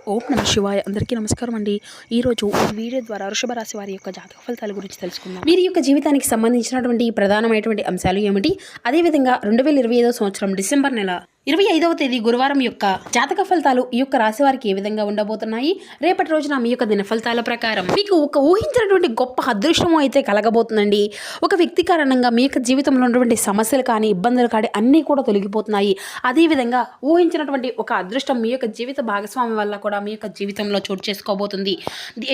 ఓం నమ శివాయ. అందరికీ నమస్కారం అండి. ఈరోజు ఈ వీడియో ద్వారా వృషభ రాశి వారి యొక్క జాతక ఫలితాల గురించి తెలుసుకుందాం. వీరి యొక్క జీవితానికి సంబంధించినటువంటి ప్రధానమైనటువంటి అంశాలు ఏమిటి, అదేవిధంగా 2025 సంవత్సరం డిసెంబర్ నెల 25వ తేదీ గురువారం యొక్క జాతక ఫలితాలు ఈ యొక్క రాశి వారికి ఏ విధంగా ఉండబోతున్నాయి, రేపటి రోజున మీ యొక్క దిన ఫలితాల ప్రకారం మీకు ఒక ఊహించినటువంటి గొప్ప అదృష్టం అయితే కలగబోతుందండి. ఒక వ్యక్తి కారణంగా మీ యొక్క జీవితంలో ఉన్నటువంటి సమస్యలు కానీ ఇబ్బందులు కానీ అన్నీ కూడా తొలగిపోతున్నాయి. అదేవిధంగా ఊహించినటువంటి ఒక అదృష్టం మీ యొక్క జీవిత భాగస్వామి వల్ల కూడా మీ యొక్క జీవితంలో చోటు చేసుకోబోతుంది.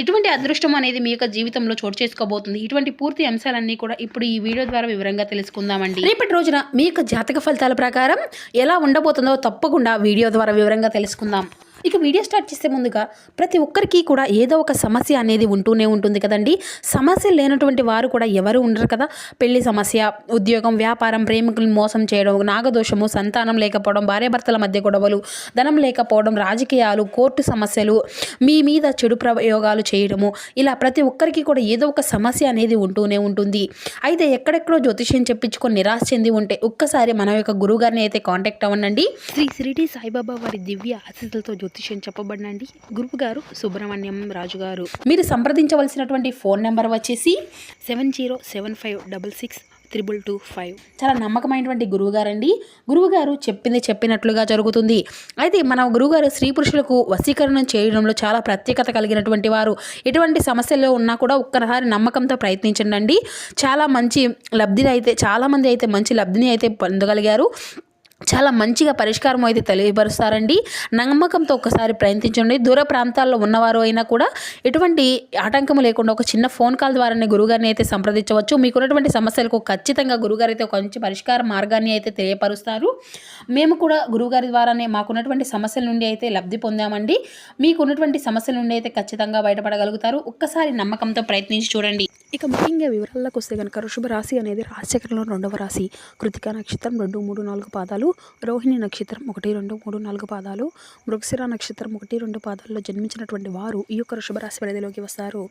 ఎటువంటి అదృష్టం అనేది మీ యొక్క జీవితంలో చోటు చేసుకోబోతుంది, ఇటువంటి పూర్తి అంశాలన్నీ కూడా ఇప్పుడు ఈ వీడియో ద్వారా వివరంగా తెలుసుకుందామండి. రేపటి రోజున మీ యొక్క జాతక ఫలితాల ప్రకారం ఎలా ఉండబోతుందో తప్పకుండా వీడియో ద్వారా వివరంగా తెలుసుకుందాం. ఇక వీడియో స్టార్ట్ చేసే ముందుగా ప్రతి ఒక్కరికి కూడా ఏదో ఒక సమస్య అనేది ఉంటూనే ఉంటుంది కదండి. సమస్య లేనటువంటి వారు కూడా ఎవరు ఉండరు కదా. పెళ్లి సమస్య, ఉద్యోగం, వ్యాపారం, ప్రేమికులను మోసం చేయడం, నాగదోషము, సంతానం లేకపోవడం, భార్యాభర్తల మధ్య గొడవలు, ధనం లేకపోవడం, రాజకీయాలు, కోర్టు సమస్యలు, మీ మీద చెడు ప్రయోగాలు చేయడము, ఇలా ప్రతి ఒక్కరికి కూడా ఏదో ఒక సమస్య అనేది ఉంటూనే ఉంటుంది. అయితే ఎక్కడెక్కడో జ్యోతిష్యం చెప్పించుకొని నిరాశ చెంది ఉంటే ఒక్కసారి మన యొక్క గురువు గారిని అయితే కాంటాక్ట్ అవ్వండి. శ్రీ షిరిడి సాయిబాబా వారి దివ్య ఆశీస్సులతో జ్యోతిష్యం చెప్పబడినండి గురువు గారు సుబ్రహ్మణ్యం రాజు గారు. మీరు సంప్రదించవలసినటువంటి ఫోన్ నెంబర్ వచ్చేసి 7075662225. చాలా నమ్మకమైనటువంటి గురువుగారండి. గురువుగారు చెప్పింది చెప్పినట్లుగా జరుగుతుంది. అయితే మన గురువుగారు స్త్రీ పురుషులకు వశీకరణం చేయడంలో చాలా ప్రత్యేకత కలిగినటువంటి వారు. ఎటువంటి సమస్యల్లో ఉన్నా కూడా ఒక్కసారి నమ్మకంతో ప్రయత్నించండి. చాలా మంచి లబ్ధిని అయితే చాలామంది అయితే మంచి లబ్ధిని అయితే పొందగలిగారు. చాలా మంచిగా పరిష్కారం అయితే తెలియపరుస్తారండి. నమ్మకంతో ఒకసారి ప్రయత్నించండి. దూర ప్రాంతాల్లో ఉన్నవారు అయినా కూడా ఎటువంటి ఆటంకం లేకుండా ఒక చిన్న ఫోన్ కాల్ ద్వారానే గురుగారిని అయితే సంప్రదించవచ్చు. మీకున్నటువంటి సమస్యలకు ఖచ్చితంగా గురుగారు అయితే ఒక మంచి పరిష్కార మార్గాన్ని అయితే తెలియపరుస్తారు. మేము కూడా గురుగారి ద్వారానే మాకున్నటువంటి సమస్యల నుండి అయితే లబ్ధి పొందామండి. మీకున్నటువంటి సమస్యల నుండి అయితే ఖచ్చితంగా బయటపడగలుగుతారు. ఒక్కసారి నమ్మకంతో ప్రయత్నించి చూడండి. ఇక ముఖ్యంగా వివరాల్లోకి వస్తే కనుక వృషభ రాశి అనేది రాశిచక్రంలో 2వ రాశి. కృతికా నక్షత్రం 2, 3, 4 పాదాలు, రోహిణి నక్షత్రం 1, 2, 3, 4 పాదాలు, మృగశిర నక్షత్రం 1, 2 పాదాల్లో జన్మించినటువంటి వారు ఈ యొక్క వృషభ రాశి పరిధిలోకి వస్తారు.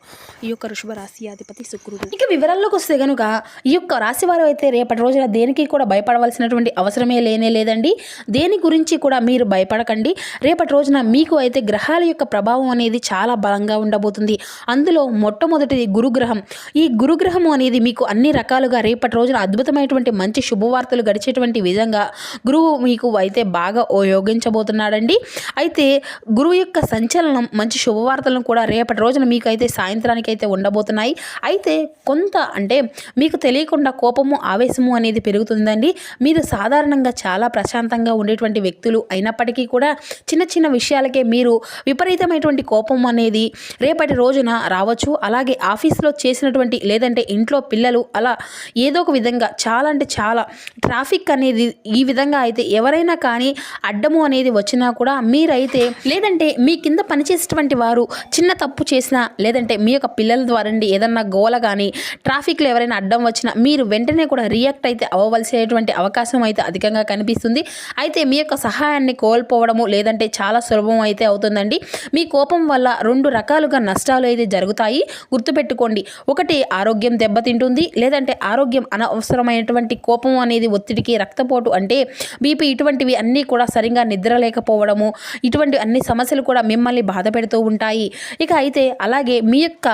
ఈ యొక్క వృషభ రాశి అధిపతి శుక్రుడు. ఇక వివరాల్లోకి వస్తే కనుక ఈ యొక్క రాశి వారు అయితే రేపటి రోజున దేనికి కూడా భయపడవలసినటువంటి అవసరమే లేదండి. దేని గురించి కూడా మీరు భయపడకండి. రేపటి రోజున మీకు అయితే గ్రహాల యొక్క ప్రభావం అనేది చాలా బలంగా ఉండబోతుంది. అందులో మొట్టమొదటిది గురుగ్రహం. ఈ గురుగ్రహము అనేది మీకు అన్ని రకాలుగా రేపటి రోజున అద్భుతమైనటువంటి మంచి శుభవార్తలు గడిచేటువంటి విధంగా గురువు మీకు అయితే బాగా యోగించబోతున్నాడండి. అయితే గురువు యొక్క సంచలనం మంచి శుభవార్తలను కూడా రేపటి రోజున మీకు అయితే సాయంత్రానికి అయితే ఉండబోతున్నాయి. అయితే కొంత అంటే మీకు తెలియకుండా కోపము, ఆవేశము అనేది పెరుగుతుందండి. మీరు సాధారణంగా చాలా ప్రశాంతంగా ఉండేటువంటి వ్యక్తులు అయినప్పటికీ కూడా చిన్న చిన్న విషయాలకే మీరు విపరీతమైనటువంటి కోపం అనేది రేపటి రోజున రావచ్చు. అలాగే ఆఫీస్లో చేసినటువంటి లేదంటే ఇంట్లో పిల్లలు అలా ఏదో ఒక విధంగా చాలా అంటే చాలా ట్రాఫిక్ అనేది ఈ విధంగా అయితే ఎవరైనా కానీ అడ్డము అనేది వచ్చినా కూడా మీరైతే లేదంటే మీ కింద పనిచేసేటువంటి వారు చిన్న తప్పు చేసినా లేదంటే మీ యొక్క పిల్లల ద్వారా ఏదన్నా గోల కానీ ట్రాఫిక్లో ఎవరైనా అడ్డం వచ్చినా మీరు వెంటనే కూడా రియాక్ట్ అయితే అవ్వవలసినటువంటి అవకాశం అయితే అధికంగా కనిపిస్తుంది. అయితే మీ యొక్క సహాయాన్ని కోల్పోవడము లేదంటే చాలా సులభం అయితే అవుతుందండి. మీ కోపం వల్ల 2 రకాలుగా నష్టాలు అయితే జరుగుతాయి. గుర్తుపెట్టుకోండి. ఒకటి ఆరోగ్యం దెబ్బతింటుంది, లేదంటే ఆరోగ్యం అనవసరమైనటువంటి కోపం అనేది ఒత్తిడికి, రక్తపోటు అంటే బీపీ, ఇటువంటివి అన్నీ కూడా సరిగా నిద్ర లేకపోవడము, ఇటువంటి అన్ని సమస్యలు కూడా మిమ్మల్ని బాధ పెడుతూ ఉంటాయి. ఇక అయితే అలాగే మీ యొక్క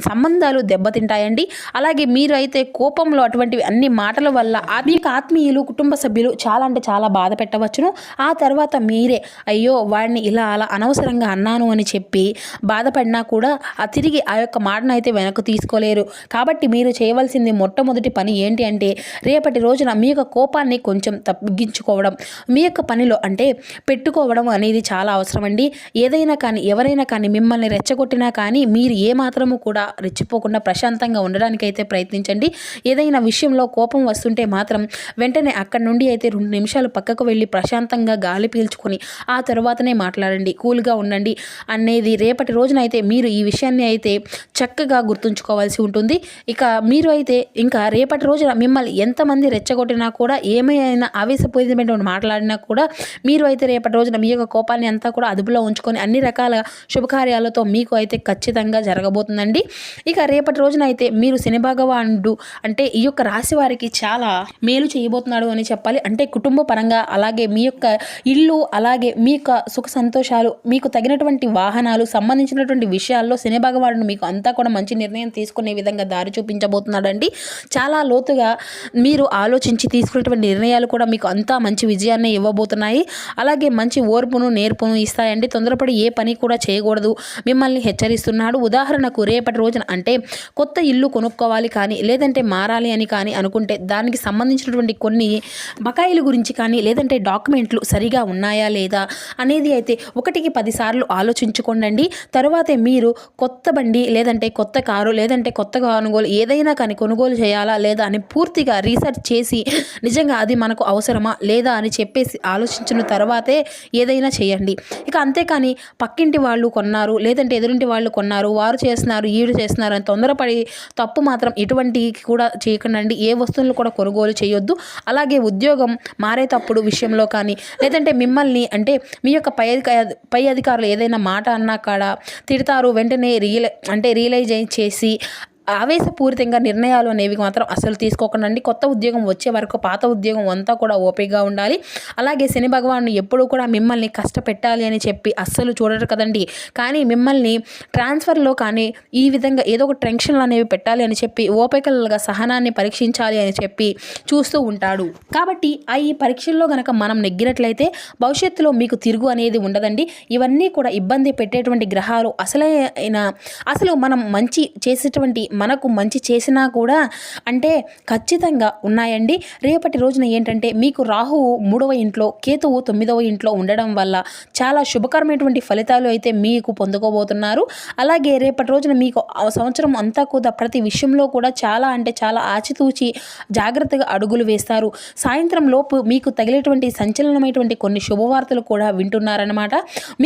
సంబంధాలు దెబ్బతింటాయండి. అలాగే మీరు అయితే కోపంలో అటువంటివి అన్ని మాటల వల్ల మీ యొక్క ఆత్మీయులు, కుటుంబ సభ్యులు చాలా అంటే చాలా బాధ పెట్టవచ్చును. ఆ తర్వాత మీరే అయ్యో వాడిని ఇలా అలా అనవసరంగా అన్నాను అని చెప్పి బాధపడినా కూడా తిరిగి ఆ యొక్క మాటను అయితే వెనక్కి తీసుకోలేరు. కాబట్టి మీరు చేయవలసింది మొట్టమొదటి పని ఏంటి అంటే రేపటి రోజున మీ యొక్క కోపాన్ని కొంచెం తగ్గించుకోవడం, మీ యొక్క పనిలో అంటే పెట్టుకోవడం అనేది చాలా అవసరం అండి. ఏదైనా కానీ ఎవరైనా కానీ మిమ్మల్ని రెచ్చగొట్టినా కానీ మీరు ఏమాత్రము కూడా రెచ్చిపోకుండా ప్రశాంతంగా ఉండడానికి అయితే ప్రయత్నించండి. ఏదైనా విషయంలో కోపం వస్తుంటే మాత్రం వెంటనే అక్కడి నుండి అయితే 2 నిమిషాలు పక్కకు వెళ్ళి ప్రశాంతంగా గాలి పీల్చుకొని ఆ తర్వాతనే మాట్లాడండి, కూల్గా ఉండండి అనేది రేపటి రోజున అయితే మీరు ఈ విషయాన్ని అయితే చక్కగా గుర్తుంచుకోవాల్సి ఉంటుంది. ఇక మీరు అయితే ఇంకా రేపటి రోజున మిమ్మల్ని ఎంతమంది రెచ్చగొట్టినా కూడా ఏమైనా ఆవేశపోయి విధమైనటువంటి మాట్లాడినా కూడా మీరు అయితే రేపటి రోజున మీ యొక్క కోపాన్ని అంతా కూడా అదుపులో ఉంచుకొని అన్ని రకాల శుభకార్యాలతో మీకు అయితే ఖచ్చితంగా జరగబోతుందండి. ఇక రేపటి రోజున అయితే మీరు శని భగవానుడు అంటే ఈ యొక్క రాశి వారికి చాలా మేలు చేయబోతున్నాడు అని చెప్పాలి. అంటే కుటుంబ పరంగా, అలాగే మీ యొక్క ఇల్లు, అలాగే మీ యొక్క సుఖ సంతోషాలు, మీకు తగినటువంటి వాహనాలు సంబంధించినటువంటి విషయాల్లో శని భగవానుడు మీకు అంతా కూడా మంచి నిర్ణయం తీసుకునే విధంగా దారి చూపించబోతున్నాడండి. చాలా లోతుగా మీరు ఆలోచించి తీసుకునేటువంటి నిర్ణయాలు కూడా మీకు అంతా మంచి విజయాన్ని ఇవ్వబోతున్నాయి. అలాగే మంచి ఓర్పును నేర్పును ఇస్తాయండి. తొందరపడి ఏ పని కూడా చేయకూడదు మిమ్మల్ని హెచ్చరిస్తున్నాడు. ఉదాహరణకు రేపటి రోజున అంటే కొత్త ఇల్లు కొనుక్కోవాలి కానీ, లేదంటే మారాలి అని కానీ అనుకుంటే దానికి సంబంధించినటువంటి కొన్ని బకాయిల గురించి కానీ, లేదంటే డాక్యుమెంట్లు సరిగా ఉన్నాయా లేదా అనేది అయితే 1కి 10 సార్లు ఆలోచించుకోండి. తరువాతే మీరు కొత్త బండి, లేదంటే కొత్త కారు, లేదంటే కొత్త కొనుగోలు ఏదైనా కానీ కొనుగోలు చేయాలా లేదా అని పూర్తిగా రీసెర్చ్ చేసి నిజంగా అది మనకు అవసరమా లేదా అని చెప్పేసి ఆలోచించిన తర్వాతే ఏదైనా చేయండి. ఇక అంతేకాని పక్కింటి వాళ్ళు కొన్నారు, లేదంటే ఎదురింటి వాళ్ళు కొన్నారు, వారు చేస్తున్నారు, ఈడు చేస్తున్నారు అని తొందరపడి తప్పు మాత్రం ఎటువంటి కూడా చేయకండి. ఏ వస్తువులను కూడా కొనుగోలు చేయొద్దు. అలాగే ఉద్యోగం మారేటప్పుడు విషయంలో కానీ, లేదంటే మిమ్మల్ని అంటే మీ యొక్క పై అధికారులు ఏదైనా మాట అన్నా కాడ తిడతారు, వెంటనే రియలైజ్ చేసి ఆవేశపూరితంగా నిర్ణయాలు అనేవి మాత్రం అసలు తీసుకోకండి. కొత్త ఉద్యోగం వచ్చే వరకు పాత ఉద్యోగం అంతా కూడా ఓపికగా ఉండాలి. అలాగే శని భగవాను ఎప్పుడూ కూడా మిమ్మల్ని కష్టపెట్టాలి అని చెప్పి అస్సలు చూడరు కదండి. కానీ మిమ్మల్ని ట్రాన్స్ఫర్లో కానీ ఈ విధంగా ఏదో ఒక టెన్షన్లు అనేవి పెట్టాలి అని చెప్పి ఓపికలుగా సహనాన్ని పరీక్షించాలి అని చెప్పి చూస్తూ ఉంటాడు. కాబట్టి ఈ పరీక్షల్లో కనుక మనం నెగ్గినట్లయితే భవిష్యత్తులో మీకు తిరుగు అనేది ఉండదండి. ఇవన్నీ కూడా ఇబ్బంది పెట్టేటువంటి గ్రహాలు అసలు మనం మంచి చేసేటువంటి మనకు మంచి చేసినా కూడా అంటే ఖచ్చితంగా ఉన్నాయండి. రేపటి రోజున ఏంటంటే మీకు రాహువు 3వ ఇంట్లో, కేతువు 9వ ఇంట్లో ఉండడం వల్ల చాలా శుభకరమైనటువంటి ఫలితాలు అయితే మీకు పొందుకోబోతున్నారు. అలాగే రేపటి రోజున మీకు సంవత్సరం అంతా కూడా ప్రతి విషయంలో కూడా చాలా అంటే చాలా ఆచితూచి జాగ్రత్తగా అడుగులు వేస్తారు. సాయంత్రం లోపు మీకు తగిలేటువంటి సంచలనమైనటువంటి కొన్ని శుభవార్తలు కూడా వింటున్నారనమాట.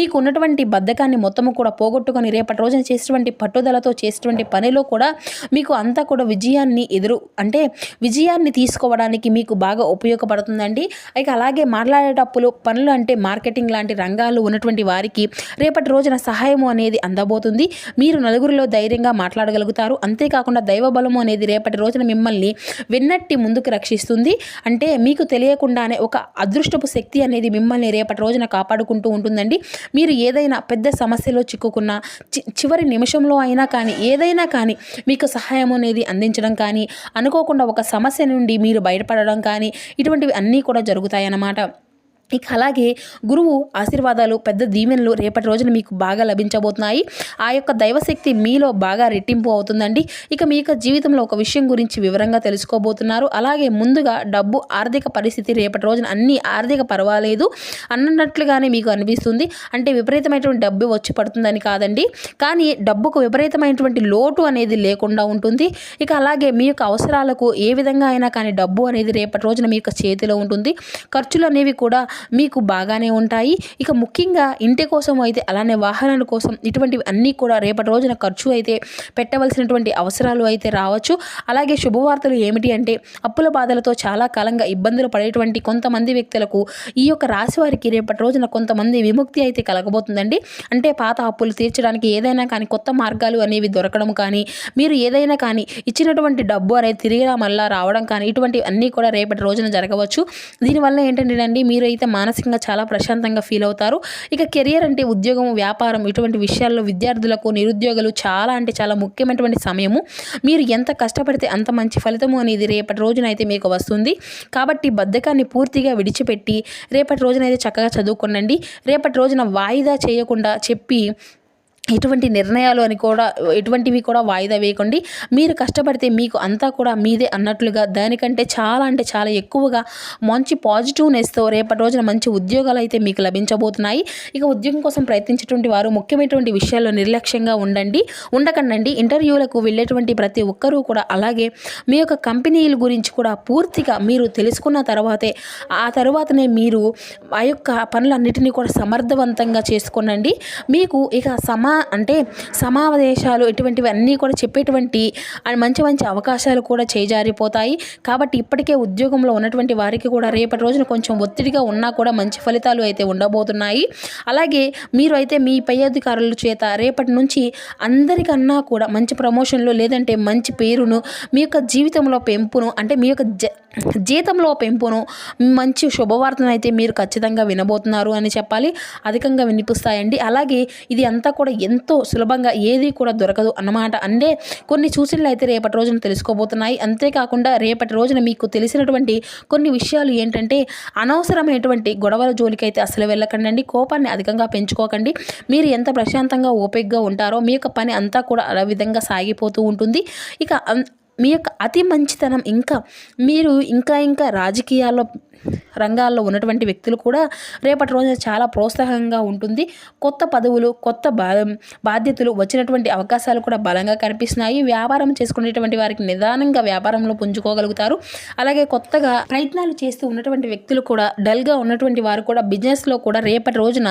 మీకు ఉన్నటువంటి బద్ధకాన్ని మొత్తము కూడా పోగొట్టుకొని రేపటి రోజున చేసేటువంటి పట్టుదలతో చేసేటువంటి పనిలో కూడా మీకు అంతా కూడా విజయాన్ని తీసుకోవడానికి మీకు బాగా ఉపయోగపడుతుందండి. ఇక అలాగే మాట్లాడేటప్పుడు పనులు అంటే మార్కెటింగ్ లాంటి రంగాలు ఉన్నటువంటి వారికి రేపటి రోజున సహాయము అనేది అందబోతుంది. మీరు నలుగురిలో ధైర్యంగా మాట్లాడగలుగుతారు. అంతేకాకుండా దైవ బలము అనేది రేపటి రోజున మిమ్మల్ని వెన్నట్టి ముందుకు రక్షిస్తుంది. అంటే మీకు తెలియకుండానే ఒక అదృష్టపు శక్తి అనేది మిమ్మల్ని రేపటి రోజున కాపాడుకుంటూ ఉంటుందండి. మీరు ఏదైనా పెద్ద సమస్యలో చిక్కుకున్న చివరి నిమిషంలో అయినా కానీ ఏదైనా కానీ మీకు సహాయం అనేది అందించడం కానీ, అనుకోకుండా ఒక సమస్య నుండి మీరు బయటపడడం కానీ ఇటువంటివి అన్నీ కూడా జరుగుతాయన్నమాట. ఇక అలాగే గురువు ఆశీర్వాదాలు, పెద్ద దీవెనలు రేపటి రోజున మీకు బాగా లభించబోతున్నాయి. ఆ యొక్క దైవశక్తి మీలో బాగా రెట్టింపు అవుతుందండి. ఇక మీ యొక్క జీవితంలో ఒక విషయం గురించి వివరంగా తెలుసుకోబోతున్నారు. అలాగే ముందుగా డబ్బు, ఆర్థిక పరిస్థితి రేపటి రోజున అన్ని ఆర్థిక పర్వాలేదు అన్నట్లుగానే మీకు అనిపిస్తుంది. అంటే విపరీతమైనటువంటి డబ్బు వచ్చి పడుతుందని కాదండి, కానీ డబ్బుకు విపరీతమైనటువంటి లోటు అనేది లేకుండా ఉంటుంది. ఇక అలాగే మీ యొక్క అవసరాలకు ఏ విధంగా అయినా కానీ డబ్బు అనేది రేపటి రోజున మీ యొక్క చేతిలో ఉంటుంది. ఖర్చులు అనేవి కూడా మీకు బాగానే ఉంటాయి. ఇక ముఖ్యంగా ఇంటి కోసం అయితే, అలానే వాహనాల కోసం ఇటువంటివి అన్నీ కూడా రేపటి రోజున ఖర్చు అయితే పెట్టవలసినటువంటి అవసరాలు అయితే రావచ్చు. అలాగే శుభవార్తలు ఏమిటి అంటే అప్పుల బాధలతో చాలా కాలంగా ఇబ్బందులు పడేటువంటి కొంతమంది వ్యక్తులకు ఈ యొక్క రాశి వారికి రేపటి రోజున కొంతమంది విముక్తి అయితే కలగబోతుందండి. అంటే పాత అప్పులు తీర్చడానికి ఏదైనా కానీ కొత్త మార్గాలు అనేవి దొరకడం కానీ, మీరు ఏదైనా కానీ ఇచ్చినటువంటి డబ్బు అనేది తిరిగి మళ్ళా రావడం కానీ ఇటువంటివి అన్నీ కూడా రేపటి రోజున జరగవచ్చు. దీనివల్ల ఏంటంటే మీరు అయితే మానసికంగా చాలా ప్రశాంతంగా ఫీల్ అవుతారు. ఇక కెరియర్ అంటే ఉద్యోగం, వ్యాపారం ఇటువంటి విషయాల్లో విద్యార్థులకు, నిరుద్యోగులు చాలా అంటే చాలా ముఖ్యమైనటువంటి సమయము. మీరు ఎంత కష్టపడితే అంత మంచి ఫలితము అనేది రేపటి రోజున అయితే మీకు వస్తుంది. కాబట్టి బద్ధకాన్ని పూర్తిగా విడిచిపెట్టి రేపటి రోజున అయితే చక్కగా చదువుకోండి. రేపటి రోజున వాయిదా చేయకుండా చెప్పి ఎటువంటివి కూడా వాయిదా వేయకండి. మీరు కష్టపడితే మీకు అంతా కూడా మీదే అన్నట్లుగా దానికంటే చాలా అంటే చాలా ఎక్కువగా మంచి పాజిటివ్నెస్తో రేపటి రోజున మంచి ఉద్యోగాలు అయితే మీకు లభించబోతున్నాయి. ఇక ఉద్యోగం కోసం ప్రయత్నించేటువంటి వారు ముఖ్యమైనటువంటి విషయాల్లో నిర్లక్ష్యంగా ఉండకండి. ఇంటర్వ్యూలకు వెళ్ళేటువంటి ప్రతి ఒక్కరూ కూడా, అలాగే మీ యొక్క కంపెనీల గురించి కూడా పూర్తిగా మీరు తెలుసుకున్న తర్వాతనే మీరు ఆ యొక్క పనులన్నిటినీ కూడా సమర్థవంతంగా చేసుకోనండి. మీకు ఇక అంటే సమావేశాలు ఇటువంటివి అన్నీ కూడా చెప్పేటువంటి మంచి మంచి అవకాశాలు కూడా చేజారిపోతాయి. కాబట్టి ఇప్పటికే ఉద్యోగంలో ఉన్నటువంటి వారికి కూడా రేపటి రోజున కొంచెం ఒత్తిడిగా ఉన్నా కూడా మంచి ఫలితాలు అయితే ఉండబోతున్నాయి. అలాగే మీరు అయితే మీ పై అధికారుల చేత రేపటి నుంచి అందరికన్నా కూడా మంచి ప్రమోషన్లు లేదంటే మంచి పేరును మీ యొక్క జీవితంలో పెంపును అంటే మీ యొక్క జీతంలో పెంపును మంచి శుభవార్తను అయితే మీరు ఖచ్చితంగా వినబోతున్నారు అని చెప్పాలి. అధికంగా వినిపిస్తాయండి. అలాగే ఇది అంతా కూడా ఎంతో సులభంగా ఏది కూడా దొరకదు అన్నమాట. అంటే కొన్ని సూచనలు అయితే రేపటి రోజున తెలుసుకోబోతున్నాయి. అంతేకాకుండా రేపటి రోజున మీకు తెలిసినటువంటి కొన్ని విషయాలు ఏంటంటే అనవసరమైనటువంటి గొడవల జోలికైతే అసలు వెళ్ళకండి. కోపాన్ని అధికంగా పెంచుకోకండి. మీరు ఎంత ప్రశాంతంగా ఓపికగా ఉంటారో మీ యొక్క పని అంతా కూడా ఆ విధంగా సాగిపోతూ ఉంటుంది. ఇక మీ యొక్క అతి మంచితనం మీరు ఇంకా రాజకీయాల్లో రంగాల్లో ఉన్నటువంటి వ్యక్తులు కూడా రేపటి రోజున చాలా ప్రోత్సాహంగా ఉంటుంది. కొత్త పదవులు కొత్త బాధ్యతలు వచ్చినటువంటి అవకాశాలు కూడా బలంగా కనిపిస్తున్నాయి. వ్యాపారం చేసుకునేటువంటి వారికి నిదానంగా వ్యాపారంలో పుంజుకోగలుగుతారు. అలాగే కొత్తగా ప్రయత్నాలు చేస్తూ ఉన్నటువంటి వ్యక్తులు కూడా డల్గా ఉన్నటువంటి వారు కూడా బిజినెస్లో కూడా రేపటి రోజున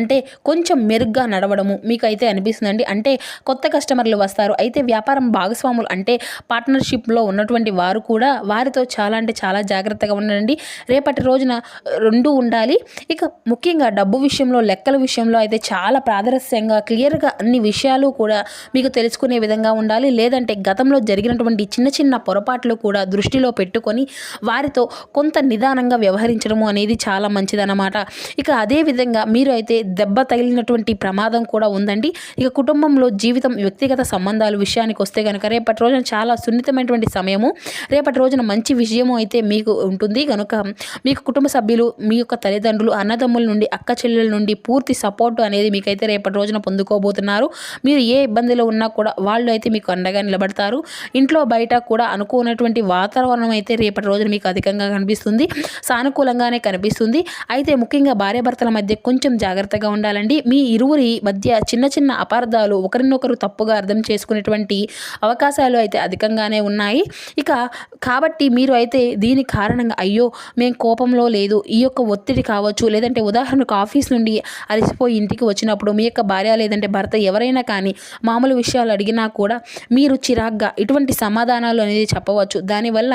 అంటే కొంచెం మెరుగ్గా నడవడము మీకు అయితే అనిపిస్తుందండి. అంటే కొత్త కస్టమర్లు వస్తారు. అయితే వ్యాపారం భాగస్వాములు అంటే పార్ట్నర్షిప్లో ఉన్నటువంటి వారు కూడా వారితో చాలా అంటే చాలా జాగ్రత్తగా ఉండండి. రేపటి రోజున రెండు ఉండాలి. ఇక ముఖ్యంగా డబ్బు విషయంలో లెక్కల విషయంలో అయితే చాలా ప్రాదర్శంగా క్లియర్గా అన్ని విషయాలు కూడా మీకు తెలుసుకునే విధంగా ఉండాలి. లేదంటే గతంలో జరిగినటువంటి చిన్న చిన్న పొరపాట్లు కూడా దృష్టిలో పెట్టుకొని వారితో కొంత నిదానంగా వ్యవహరించడము అనేది చాలా మంచిదన్నమాట. ఇక అదేవిధంగా మీరు అయితే దెబ్బ తగిలినటువంటి ప్రమాదం కూడా ఉందండి. ఇక కుటుంబంలో జీవితం వ్యక్తిగత సంబంధాల విషయానికి వస్తే కనుక రేపటి రోజున చాలా సున్నితమైనటువంటి సమయము. రేపటి రోజున మంచి విజయము అయితే మీకు ఉంటుంది కనుక మీకు కుటుంబ సభ్యులు మీ యొక్క తల్లిదండ్రులు అన్నదమ్ముల నుండి అక్క చెల్లెల నుండి పూర్తి సపోర్ట్ అనేది మీకైతే రేపటి రోజున పొందుకోబోతున్నారు. మీరు ఏ ఇబ్బందిలో ఉన్నా కూడా వాళ్ళు అయితే మీకు అండగా నిలబడతారు. ఇంట్లో బయట కూడా అనుకున్నటువంటి వాతావరణం అయితే రేపటి రోజున మీకు అధికంగా కనిపిస్తుంది. సానుకూలంగానే కనిపిస్తుంది. అయితే ముఖ్యంగా భార్యాభర్తల మధ్య కొంచెం జాగ్రత్తగా ఉండాలండి. మీ ఇరువురి మధ్య చిన్న చిన్న అపార్థాలు ఒకరినొకరు తప్పుగా అర్థం చేసుకునేటువంటి అవకాశాలు అయితే అధికంగానే ఉన్నాయి. ఇక కాబట్టి మీరు అయితే దీని కారణంగా అయ్యో మేము కోపంలో లేదు ఈ యొక్క ఒత్తిడి కావచ్చు లేదంటే ఉదాహరణకు ఆఫీస్ నుండి అలసిపోయి ఇంటికి వచ్చినప్పుడు మీ యొక్క భార్య లేదంటే భర్త ఎవరైనా కానీ మామూలు విషయాలు అడిగినా కూడా మీరు చిరాగ్గా ఇటువంటి సమాధానాలు అనేది చెప్పవచ్చు. దానివల్ల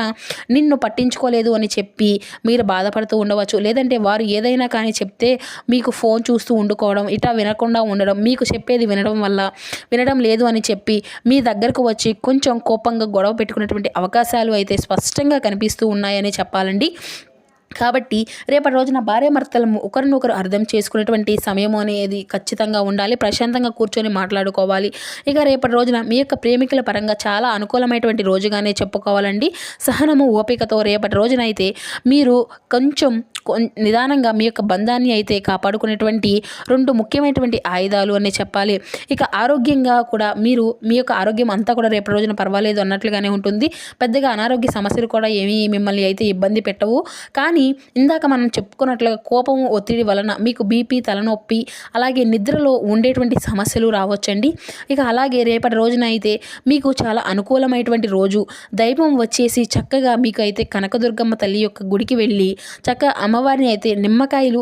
నిన్ను పట్టించుకోలేదు అని చెప్పి మీరు బాధపడుతూ ఉండవచ్చు. లేదంటే వారు ఏదైనా కానీ చెప్తే మీకు ఫోన్ చూస్తూ ఉండుకోవడం ఇటా వినకుండా ఉండడం మీకు చెప్పేది వినడం లేదు అని చెప్పి మీ దగ్గరకు వచ్చి కొంచెం కోపంగా గొడవ పెట్టుకునేటువంటి అవకాశాలు అయితే స్పష్టంగా కనిపిస్తూ ఉన్నాయని చెప్పాలండి. కాబట్టి రేపటి రోజున భార్యాభర్తలు ఒకరినొకరు అర్థం చేసుకునేటువంటి సమయం అనేది ఖచ్చితంగా ఉండాలి. ప్రశాంతంగా కూర్చొని మాట్లాడుకోవాలి. ఇక రేపటి రోజున మీ యొక్క ప్రేమికుల పరంగా చాలా అనుకూలమైనటువంటి రోజుగానే చెప్పుకోవాలండి. సహనము ఓపికతో రేపటి రోజున అయితే మీరు కొంచెం నిదానంగా మీ యొక్క బంధాన్ని అయితే కాపాడుకునేటువంటి రెండు ముఖ్యమైనటువంటి ఆయుధాలు అని చెప్పాలి. ఇక ఆరోగ్యంగా కూడా మీరు మీ యొక్క ఆరోగ్యం అంతా కూడా రేపటి రోజున పర్వాలేదు అన్నట్లుగానే ఉంటుంది. పెద్దగా అనారోగ్య సమస్యలు కూడా ఏమీ మిమ్మల్ని అయితే ఇబ్బంది పెట్టవు. కానీ ఇందాక మనం చెప్పుకున్నట్లుగా కోపము ఒత్తిడి వలన మీకు బీపీ తలనొప్పి అలాగే నిద్రలో ఉండేటువంటి సమస్యలు రావచ్చండి. ఇక అలాగే రేపటి రోజున అయితే మీకు చాలా అనుకూలమైనటువంటి రోజు. దైవం వచ్చేసి చక్కగా మీకు అయితే కనకదుర్గమ్మ తల్లి యొక్క గుడికి వెళ్ళి చక్కగా అమ్మవారిని అయితే నిమ్మకాయలు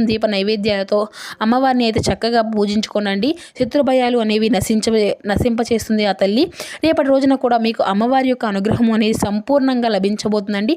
దీప నైవేద్యాలతో అమ్మవారిని అయితే చక్కగా పూజించుకోనండి. శత్రుభయాలు అనేవి నశింపచేస్తుంది ఆ తల్లి. రేపటి రోజున కూడా మీకు అమ్మవారి యొక్క అనుగ్రహం అనేది సంపూర్ణంగా లభించబోతుందండి.